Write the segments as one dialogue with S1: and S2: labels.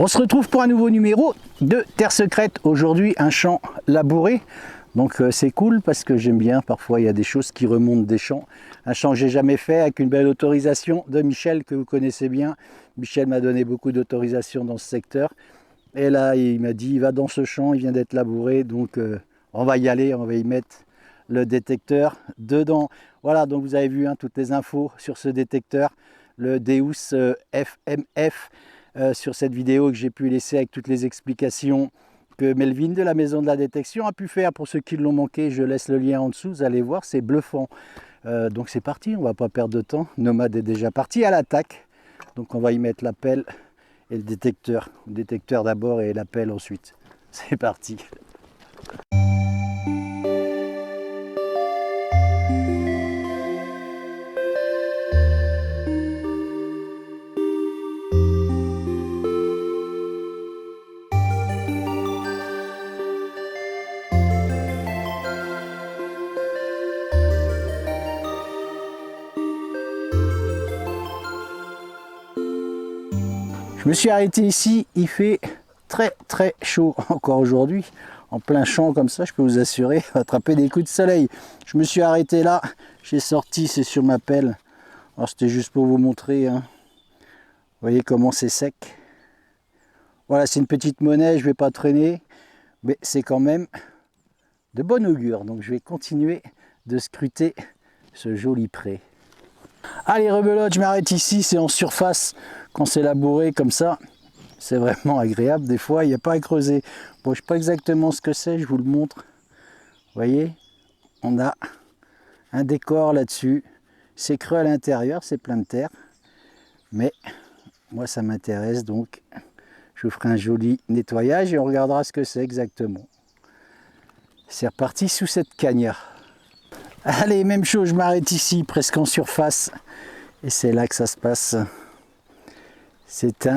S1: On se retrouve pour un nouveau numéro de Terre Secrète. Aujourd'hui, un champ labouré. Donc c'est cool parce que j'aime bien, parfois il y a des choses qui remontent des champs. Un champ que j'ai jamais fait avec une belle autorisation de Michel que vous connaissez bien. Michel m'a donné beaucoup d'autorisations dans ce secteur. Et là, il m'a dit, va dans ce champ, il vient d'être labouré. Donc on va y aller, on va y mettre le détecteur dedans. Voilà, donc vous avez vu toutes les infos sur ce détecteur. Le Deus FMF. Sur cette vidéo que j'ai pu laisser avec toutes les explications que Melvin de la maison de la détection a pu faire. Pour ceux qui l'ont manqué, je laisse le lien en dessous, vous allez voir, c'est bluffant. Donc c'est parti, on ne va pas perdre de temps. Nomade est déjà parti à l'attaque. Donc on va y mettre la pelle et le détecteur. Le détecteur d'abord et la pelle ensuite. C'est parti. Je me suis arrêté ici, il fait très chaud encore aujourd'hui, en plein champ comme ça, je peux vous assurer, attraper des coups de soleil. Je me suis arrêté là, j'ai sorti, c'est sur ma pelle. Alors c'était juste pour vous montrer, hein. Vous voyez comment c'est sec. Voilà, c'est une petite monnaie, je ne vais pas traîner, mais c'est quand même de bon augure. Donc je vais continuer de scruter ce joli pré. Allez rebelote, je m'arrête ici, c'est en surface. Quand c'est labouré comme ça, c'est vraiment agréable. Des fois, il n'y a pas à creuser. Bon, je ne sais pas exactement ce que c'est, je vous le montre. Vous voyez, on a un décor là-dessus. C'est creux à l'intérieur, c'est plein de terre. Mais moi, ça m'intéresse, donc je vous ferai un joli nettoyage et on regardera ce que c'est exactement. C'est reparti sous cette cagnard. Allez, même chose, je m'arrête ici, presque en surface. Et c'est là que ça se passe. C'est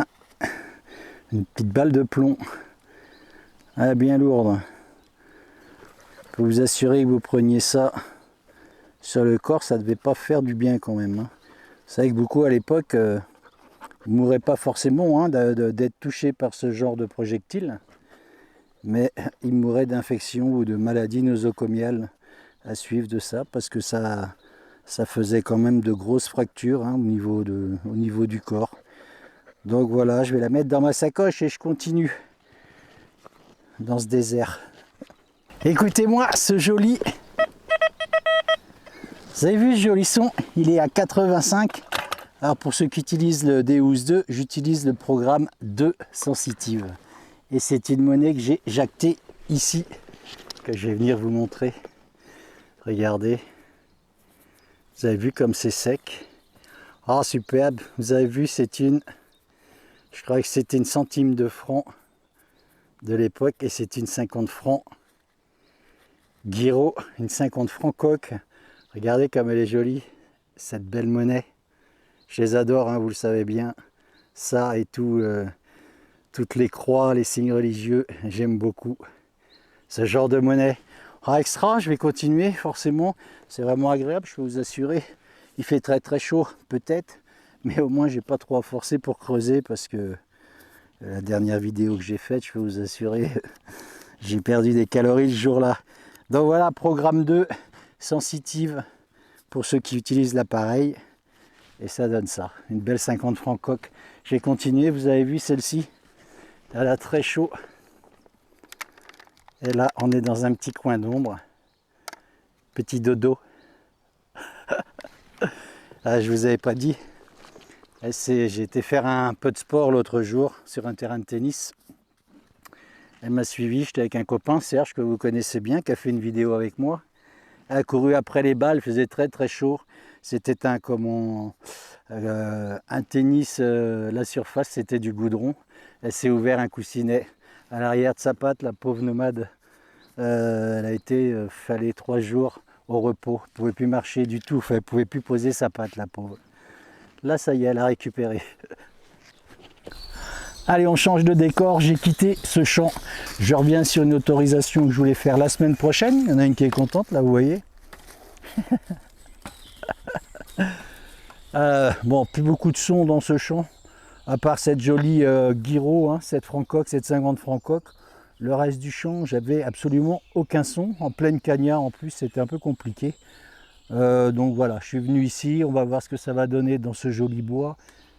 S1: une petite balle de plomb. Ah, bien lourde. Je peux vous assurer que vous preniez ça sur le corps, ça ne devait pas faire du bien quand même. Vous savez que beaucoup à l'époque ne mouraient pas forcément d'être touchés par ce genre de projectile. Mais ils mouraient d'infections ou de maladies nosocomiales à suivre de ça, parce que ça faisait quand même de grosses fractures au niveau du corps. Donc voilà, je vais la mettre dans ma sacoche et je continue dans ce désert. Écoutez-moi ce joli... Vous avez vu ce joli son? Il est à 85. Alors pour ceux qui utilisent le Deus 2, j'utilise le programme 2 Sensitive. Et c'est une monnaie que j'ai jactée ici, que je vais venir vous montrer. Regardez. Vous avez vu comme c'est sec. Oh superbe, vous avez vu, c'est une... Je crois que c'était une centime de franc de l'époque et c'est une 50 francs Guiraud, une 50 francs coque. Regardez comme elle est jolie, cette belle monnaie. Je les adore, vous le savez bien. Ça et tout, toutes les croix, les signes religieux, j'aime beaucoup ce genre de monnaie. Ah, extra, je vais continuer forcément. C'est vraiment agréable, je peux vous assurer. Il fait très chaud peut-être. Mais au moins, j'ai pas trop à forcer pour creuser parce que la dernière vidéo que j'ai faite, je peux vous assurer, j'ai perdu des calories ce jour-là. Donc voilà, programme 2, Sensitive pour ceux qui utilisent l'appareil. Et ça donne ça, une belle 50 francs coque. Je vais continuer, vous avez vu celle-ci, elle a très chaud. Et là, on est dans un petit coin d'ombre. Petit dodo. Ah, je vous avais pas dit. J'ai été faire un peu de sport l'autre jour sur un terrain de tennis. Elle m'a suivi, j'étais avec un copain, Serge, que vous connaissez bien, qui a fait une vidéo avec moi. Elle a couru après les balles, il faisait très chaud. C'était un tennis, la surface c'était du goudron. Elle s'est ouvert un coussinet à l'arrière de sa patte, la pauvre nomade. Elle a été, fallait 3 jours au repos. Elle ne pouvait plus marcher du tout, elle ne pouvait plus poser sa patte, la pauvre. Là, ça y est, elle a récupéré. Allez, on change de décor, j'ai quitté ce champ. Je reviens sur une autorisation que je voulais faire la semaine prochaine. Il y en a une qui est contente, là, vous voyez. Bon, plus beaucoup de sons dans ce champ, à part cette jolie gyro, hein, cette francoque, cette 50 francoque. Le reste du champ, j'avais absolument aucun son. En pleine cagnard, en plus, c'était un peu compliqué. Donc voilà, je suis venu ici, on va voir ce que ça va donner dans ce joli bois.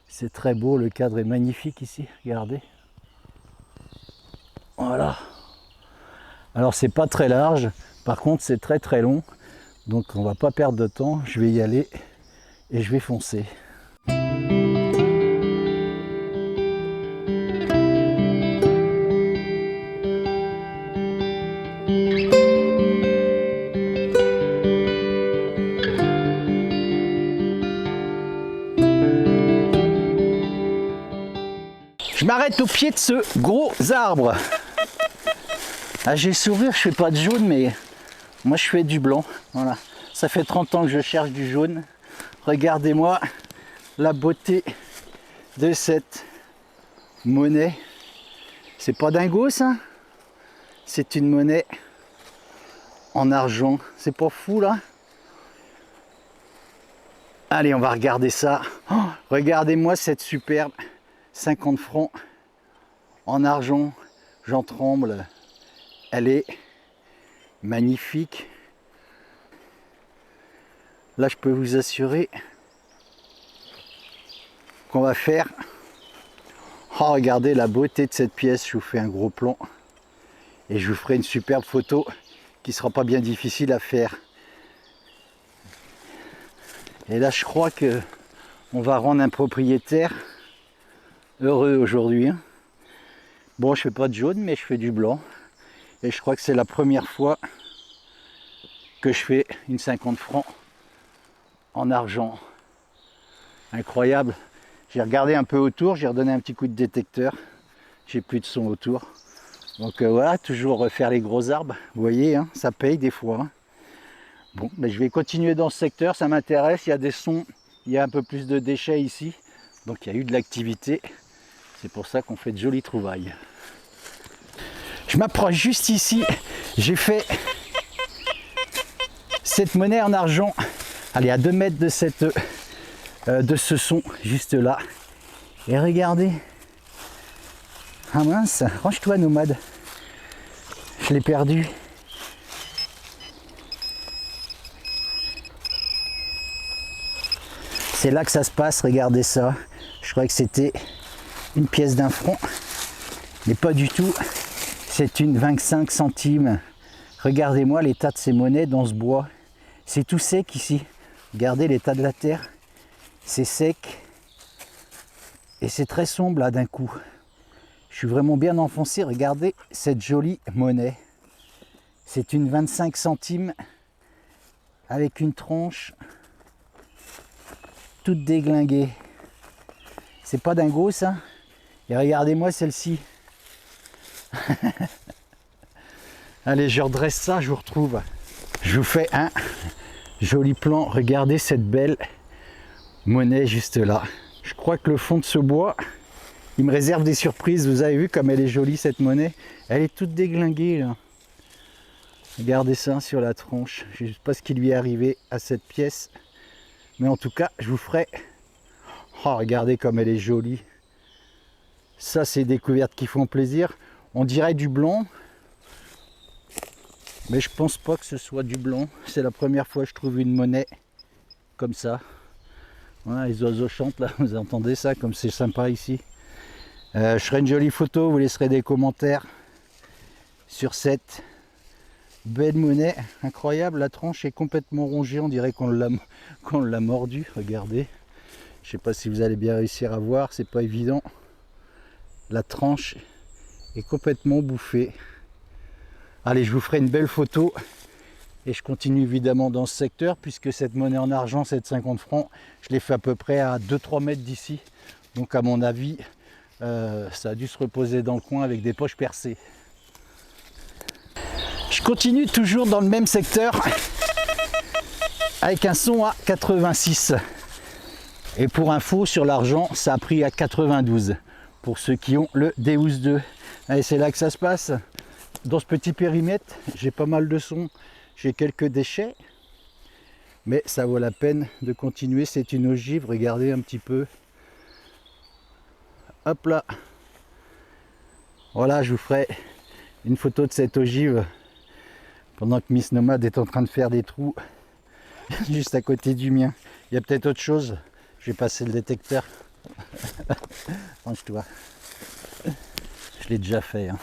S1: C'est très beau, le cadre est magnifique ici, regardez. Voilà. Alors c'est pas très large, par contre c'est très très long. Donc on va pas perdre de temps, je vais y aller et je vais foncer. Je m'arrête au pied de ce gros arbre. Ah, j'ai sourire, je fais pas de jaune, mais moi je fais du blanc. Voilà. Ça fait 30 ans que je cherche du jaune. Regardez-moi la beauté de cette monnaie. C'est pas dingo ça? C'est une monnaie en argent. C'est pas fou là? Allez, on va regarder ça. Oh, regardez-moi cette superbe 50 francs en argent. J'en tremble. Elle est magnifique. Là, je peux vous assurer qu'on va faire... Oh, regardez la beauté de cette pièce. Je vous fais un gros plan. Et je vous ferai une superbe photo qui ne sera pas bien difficile à faire. Et là, je crois que on va rendre un propriétaire heureux aujourd'hui. Bon, je fais pas de jaune, mais je fais du blanc. Et je crois que c'est la première fois que je fais une 50 francs en argent. Incroyable. J'ai regardé un peu autour, j'ai redonné un petit coup de détecteur. J'ai plus de son autour. Donc voilà, toujours refaire les gros arbres. Vous voyez, hein, ça paye des fois. Hein. Bon, ben, je vais continuer dans ce secteur, ça m'intéresse. Il y a des sons, il y a un peu plus de déchets ici. Donc il y a eu de l'activité. C'est pour ça qu'on fait de jolies trouvailles. Je m'approche juste ici. J'ai fait cette monnaie en argent. Allez, à 2 mètres de ce son, juste là. Et regardez. Ah mince, range-toi nomade. Je l'ai perdu. C'est là que ça se passe, regardez ça. Je croyais que c'était une pièce d'un franc, mais pas du tout. C'est une 25 centimes. Regardez-moi l'état de ces monnaies dans ce bois. C'est tout sec ici. Regardez l'état de la terre. C'est sec. Et c'est très sombre là d'un coup. Je suis vraiment bien enfoncé. Regardez cette jolie monnaie. C'est une 25 centimes avec une tronche toute déglinguée. C'est pas dingo ça? Et regardez-moi celle-ci. Allez, je redresse ça, je vous retrouve. Je vous fais un joli plan. Regardez cette belle monnaie juste là. Je crois que le fond de ce bois, il me réserve des surprises. Vous avez vu comme elle est jolie cette monnaie? Elle est toute déglinguée là. Regardez ça sur la tronche. Je ne sais pas ce qui lui est arrivé à cette pièce. Mais en tout cas, je vous ferai... Oh, regardez comme elle est jolie. Ça, c'est des découvertes qui font plaisir. On dirait du blanc. Mais je pense pas que ce soit du blanc. C'est la première fois que je trouve une monnaie comme ça. Voilà, les oiseaux chantent là. Vous entendez ça comme c'est sympa ici. Je ferai une jolie photo. Vous laisserez des commentaires sur cette belle monnaie. Incroyable. La tranche est complètement rongée. On dirait qu'on l'a mordu. Regardez. Je sais pas si vous allez bien réussir à voir, c'est pas évident. La tranche est complètement bouffée. Allez, je vous ferai une belle photo Et je continue évidemment dans ce secteur, puisque cette monnaie en argent, cette 50 francs, je l'ai fait à peu près à 2-3 mètres d'ici. Donc à mon avis, ça a dû se reposer dans le coin avec des poches percées. Je continue toujours dans le même secteur, avec un son à 86. Et pour info, sur l'argent, ça a pris à 92. Pour ceux qui ont le Deus 2. Allez, c'est là que ça se passe. Dans ce petit périmètre, j'ai pas mal de sons. J'ai quelques déchets. Mais ça vaut la peine de continuer. C'est une ogive. Regardez un petit peu. Hop là. Voilà, je vous ferai une photo de cette ogive pendant que Miss Nomade est en train de faire des trous juste à côté du mien. Il y a peut-être autre chose. Je vais passer le détecteur. Range-toi. Je l'ai déjà fait. Hein.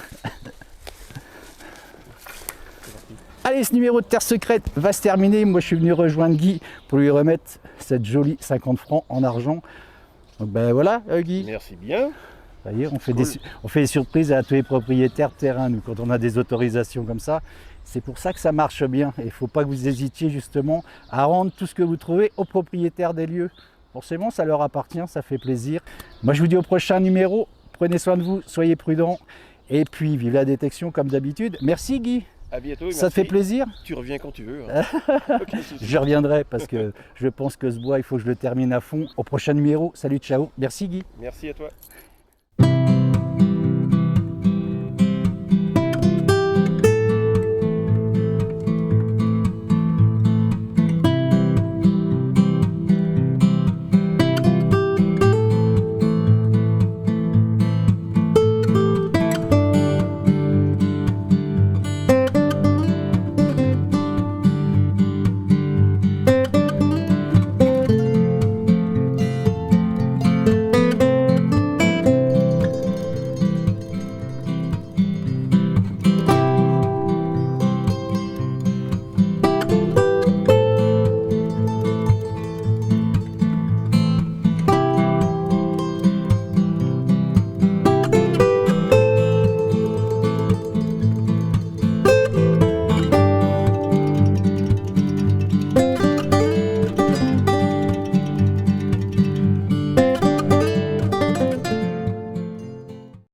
S1: Allez, ce numéro de Terre Secrète va se terminer. Moi, je suis venu rejoindre Guy pour lui remettre cette jolie 50 francs en argent. Donc ben voilà, Guy.
S2: Merci bien.
S1: Ça y est, on fait des surprises à tous les propriétaires de terrain, nous, quand on a des autorisations comme ça. C'est pour ça que ça marche bien. Et il ne faut pas que vous hésitiez justement à rendre tout ce que vous trouvez aux propriétaires des lieux. Forcément, ça leur appartient, ça fait plaisir. Moi, je vous dis au prochain numéro. Prenez soin de vous, soyez prudents. Et puis, vive la détection comme d'habitude. Merci Guy.
S2: À bientôt. Merci.
S1: Ça te fait plaisir?
S2: Tu reviens quand tu veux. Hein. Okay,
S1: je reviendrai parce que je pense que ce bois, il faut que je le termine à fond. Au prochain numéro. Salut, ciao. Merci Guy.
S2: Merci à toi.